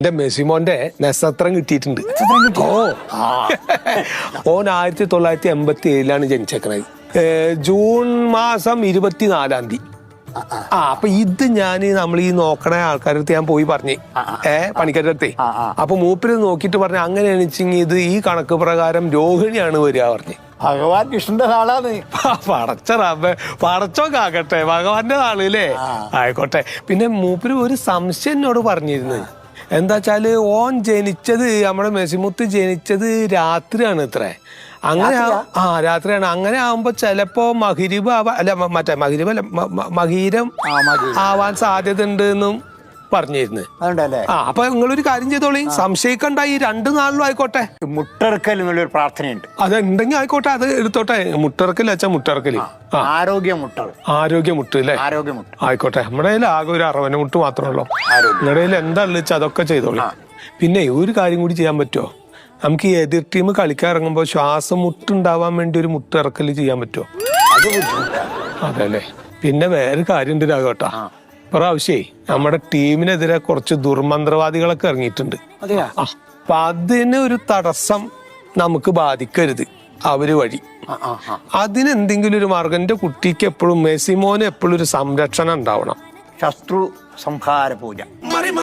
എന്റെ മെസ്സിമോന്റെ നക്ഷത്രം കിട്ടിയിട്ടുണ്ട്. ഓൻ 1987 ജനിച്ചേക്കണത്. ജൂൺ മാസം 24-ാം തീയതി. അപ്പൊ ഇത് നമ്മൾ ഈ നോക്കണ ആൾക്കാരടുത്ത് ഞാൻ പോയി പറഞ്ഞേ, പണിക്കാരുടെ അടുത്തേ. അപ്പൊ മൂപ്പര് നോക്കിട്ട് പറഞ്ഞ അങ്ങനെയാണെന്ന് വെച്ചെങ്കിൽ ഇത് ഈ കണക്ക് പ്രകാരം രോഹിണിയാണ് വരിക പറഞ്ഞേ. ഭഗവാൻ കൃഷ്ണന്റെ നാളാണ്. പടച്ചോക്കാകട്ടെ, ഭഗവാന്റെ നാളല്ലേ, ആയിക്കോട്ടെ. പിന്നെ മൂപ്പര് ഒരു സംശയം എന്നോട് പറഞ്ഞിരുന്നു. എന്താ വെച്ചാല് ഓൻ ജനിച്ചത്, നമ്മുടെ മെസ്സിമുത്ത് ജനിച്ചത് രാത്രിയാണ് ഇത്രേ. അങ്ങനെ രാത്രിയാണ്. അങ്ങനെ ആവുമ്പോ ചിലപ്പോ മഗ്‌രിബ് അല്ല, മറ്റേ മഗ്‌രിബ് അല്ല, മഹീരം ആവാൻ സാധ്യത ഉണ്ട് എന്നും പറഞ്ഞിരുന്നു. അപ്പൊ നിങ്ങളൊരു കാര്യം ചെയ്തോളി, സംശയിക്കണ്ട, ഈ 2 നാളിലും ആയിക്കോട്ടെ. മുട്ടറക്കൽ എന്നുള്ളൊരു പ്രാർത്ഥനയുണ്ട്. അതുണ്ടെങ്കിൽ ആയിക്കോട്ടെ, അത് എടുത്തോട്ടെ. മുട്ടറക്കൽ വെച്ചാ മുട്ടറക്കല് ആരോഗ്യമുട്ട് അല്ലേ? ആരോഗ്യമുട്ട് ആയിക്കോട്ടെ. നമ്മുടെ കയ്യിൽ ആകെ ഒരു അറവനമുട്ട് മാത്രമല്ലോ. നിങ്ങളുടെ കയ്യിൽ എന്താ വെച്ചാൽ അതൊക്കെ ചെയ്തോളൂ. പിന്നെ ഒരു കാര്യം കൂടി ചെയ്യാൻ പറ്റുമോ? നമുക്ക് ഈ എതിർ ടീം കളിക്കാൻ ഇറങ്ങുമ്പോ ശ്വാസം മുട്ടുണ്ടാവാൻ വേണ്ടി ഒരു മുട്ടിറക്കല് ചെയ്യാൻ പറ്റുമോ? അതെ അല്ലേ. പിന്നെ വേറെ കാര്യം ഉണ്ട് രാഘവട്ടാ, പ്രാവശ്യേ നമ്മുടെ ടീമിനെതിരെ കുറച്ച് ദുർമന്ത്രവാദികളൊക്കെ ഇറങ്ങിയിട്ടുണ്ട്. അപ്പൊ അതിന് ഒരു തടസ്സം നമുക്ക് ബാധിക്കരുത് അവര് വഴി. അതിനെന്തെങ്കിലും ഒരു മാർഗം. എന്റെ കുട്ടിക്ക് എപ്പോഴും, മെസ്സിമോന് എപ്പോഴും ഒരു സംരക്ഷണം ഉണ്ടാവണം. ശത്രു സംഹാര പൂജ.